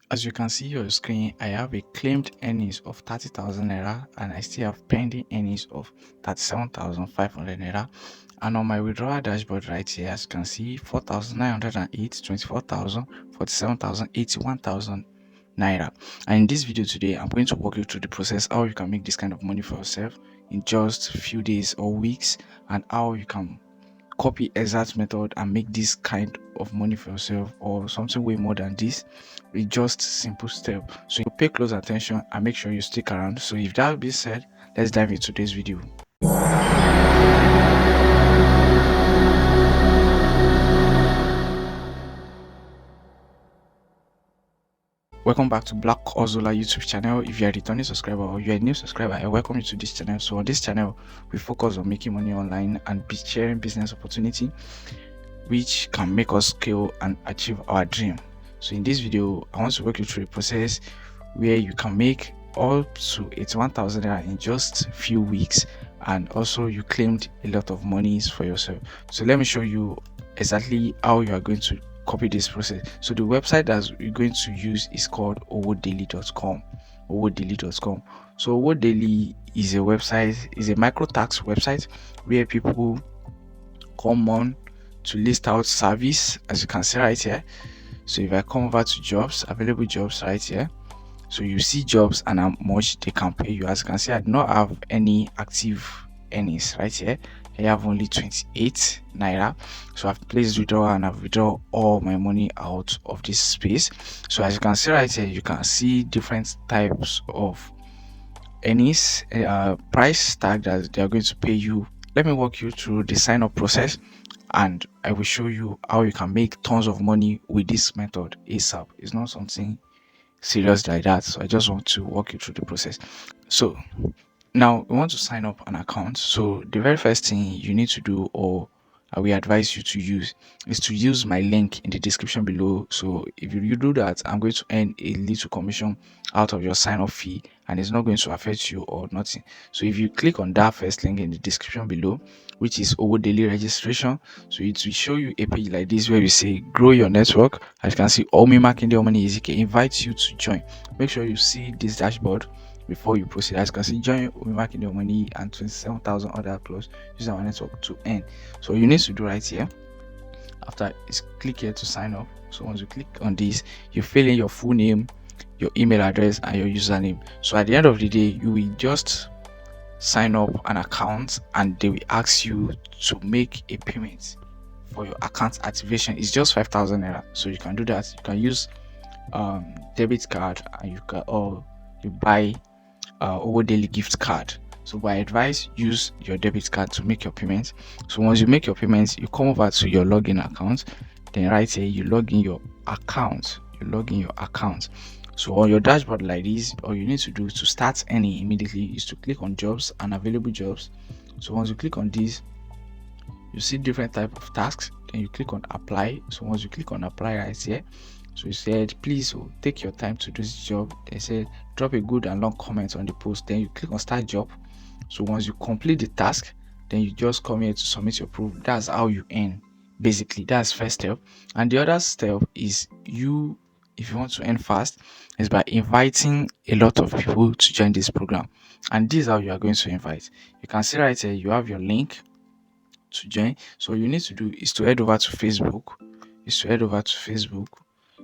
As you can see on your screen, I have a claimed earnings of 30,000 naira and I still have pending earnings of 37,500 naira. And on my withdrawal dashboard right here, as you can see, 4,908, 24,000, 47,000, 81,000 naira. And in this video today, I'm going to walk you through the process how you can make this kind of money for yourself in just a few days or weeks, and how you can copy exact method and make this kind of money for yourself or something way more than this with just simple step. So you pay close attention and make sure you stick around. So if that being said, let's dive into today's video. Welcome back to Black Ozola YouTube channel. If you're a returning subscriber or you're a new subscriber, I welcome you to this channel. So on this channel, we focus on making money online and sharing business opportunity which can make us scale and achieve our dream. So in this video, I want to walk you through a process where you can make up to 81,000 naira in just a few weeks, and also you claimed a lot of monies for yourself. So let me show you exactly how you are going to copy this process. So the website that we're going to use is called Owodaily.com. Owodaily.com. So Owodaily is a website, is a micro tax website where people come on to list out service, as you can see right here. So if I come over to jobs, available jobs right here, so you see jobs and how much they can pay you. As you can see, I do not have any active earnings right here. I have only 28 naira. So I've placed withdrawal and I've withdrawn all my money out of this space. So as you can see right here, you can see different types of earnings, price tag that they are going to pay you. Let me walk you through the sign up process and I will show you how you can make tons of money with this method ASAP. It's not something serious like that, so I just want to walk you through the process. So now we want to sign up an account. So the very first thing you need to do, or I will advise you to use, is to use my link in the description below. So if you do that, I'm going to earn a little commission out of your sign up fee and it's not going to affect you or nothing. So if you click on that first link in the description below, which is Owodaily registration, so it will show you a page like this where we say grow your network. As you can see, Omi Makinde Omani Ezike invites you to join. Make sure you see this dashboard before you proceed. As you can see, join Omi your money and 27,000 other plus use our network to earn. So you need to do right here, after is click here to sign up. So once you click on this, you fill in your full name, your email address and your username. So at the end of the day, you will just sign up an account and they will ask you to make a payment for your account activation. It's just 5,000 naira, so you can do that. You can use debit card and you can, or you buy Owodaily gift card. So by advice, use your debit card to make your payments. So once you make your payments, you come over to your login account. Then right here, you log in your account. You log in your account. So on your dashboard like this, all you need to do to start earning immediately is to click on jobs and available jobs. So once you click on this, you see different type of tasks. Then you click on apply. So once you click on apply right here, so you said please take your time to do this job. They said drop a good and long comment on the post. Then you click on start job. So once you complete the task, then you just come here to submit your proof. That's how you earn. Basically, that's first step. And the other step is, you if you want to earn fast, is by inviting a lot of people to join this program. And this is how you are going to invite. You can see right here, you have your link to join. So all you need to do is to head over to Facebook.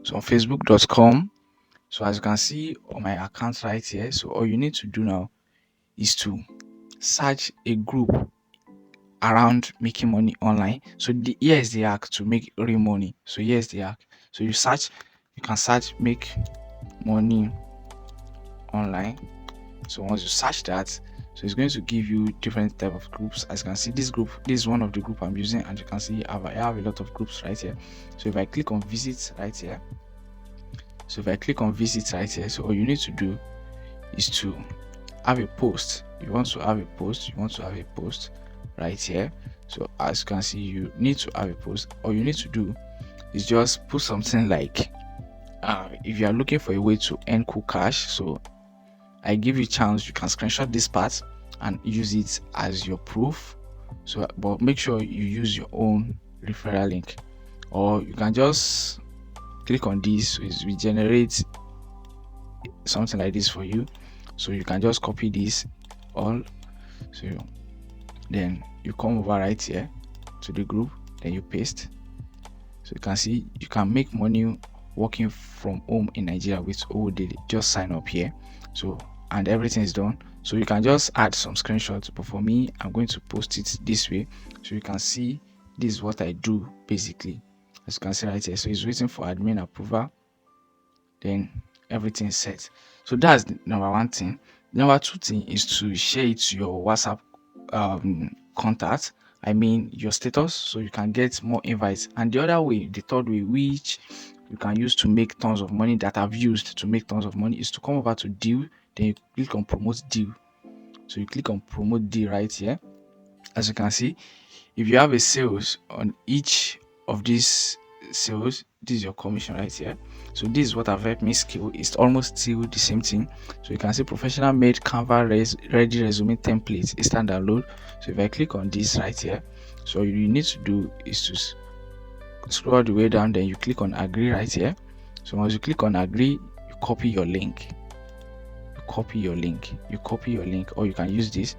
So on facebook.com. So as you can see on my account right here, so all you need to do now is to search a group around making money online. So here is the hack to make real money. So here's the hack. So you can search make money online. So once you search that, so it's going to give you different type of groups. As you can see, this is one of the group I'm using, and you can see I have a lot of groups right here. So if I click on visit right here, so all you need to do is to have a post. You want to have a post right here. So as you can see, you need to have a post. All you need to do is just put something like if you are looking for a way to earn cool cash, so I give you a chance, you can screenshot this part and use it as your proof. So but make sure you use your own referral link, or you can just click on this. So it will generate something like this for you. So you can just copy this all. So then you come over right here to the group, then you paste. So you can see you can make money working from home in Nigeria with Owodaily. Just sign up here. So and everything is done. So you can just add some screenshots, but for me, I'm going to post it this way so you can see this is what I do basically. As you can see right here, so it's waiting for admin approval, then everything is set. So that's the number one thing. Number two thing is to share it to your WhatsApp contact, I mean your status, so you can get more invites. And the other way, the third way, which you can use to make tons of money, that I've used to make tons of money, is to come over to deal, then you click on promote deal. So you click on promote deal right here. As you can see, if you have a sales on each of these sales, this is your commission right here. So this is what I've helped me scale. It's almost still the same thing. So you can see professional made Canva ready resume template is standard load. So if I click on this right here, so you need to do is to scroll the way down, then you click on agree right here. So once you click on agree, you copy your link, or you can use this.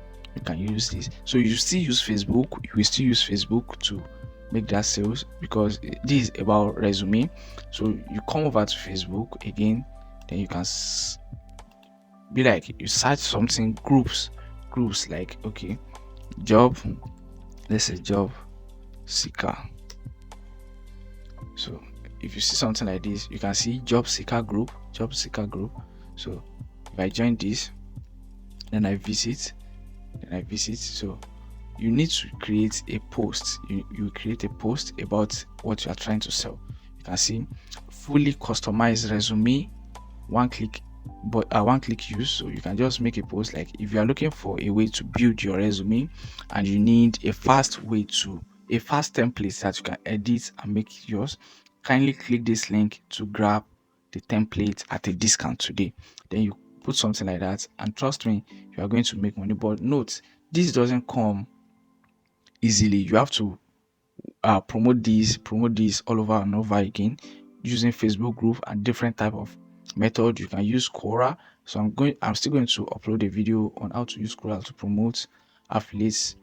So you still use Facebook, to make that sales, because this is about resume. So you come over to Facebook again, then you can be like, you search something, groups like, okay, job, let's say job seeker. So if you see something like this, you can see job seeker group. So if I join this, then I visit. So you need to create a post. You create a post about what you are trying to sell. You can see fully customized resume, one click use. So you can just make a post like, if you are looking for a way to build your resume and you need a fast template that you can edit and make yours, kindly click this link to grab the template at a discount today. Then you put something like that, and trust me, you are going to make money. But note, this doesn't come easily. You have to promote these all over and over again using Facebook group and different type of method. You can use Quora. So I'm still going to upload a video on how to use Quora to promote affiliate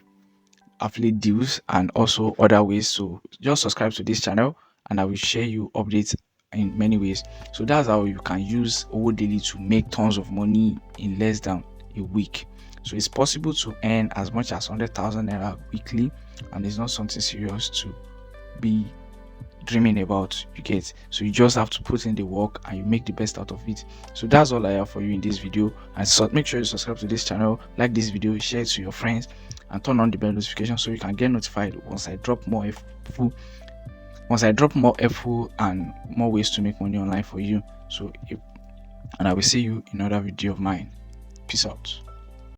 deals and also other ways. So just subscribe to this channel and I will share you updates in many ways. So that's how you can use Owodaily to make tons of money in less than a week. So it's possible to earn as much as 100,000 Naira weekly, and it's not something serious to be dreaming about, you get. So you just have to put in the work and you make the best out of it. So that's all I have for you in this video. And so make sure you subscribe to this channel, like this video, share it to your friends, and turn on the bell notification so you can get notified once I drop more helpful and more ways to make money online for you. So and I will see you in another video of mine. Peace out.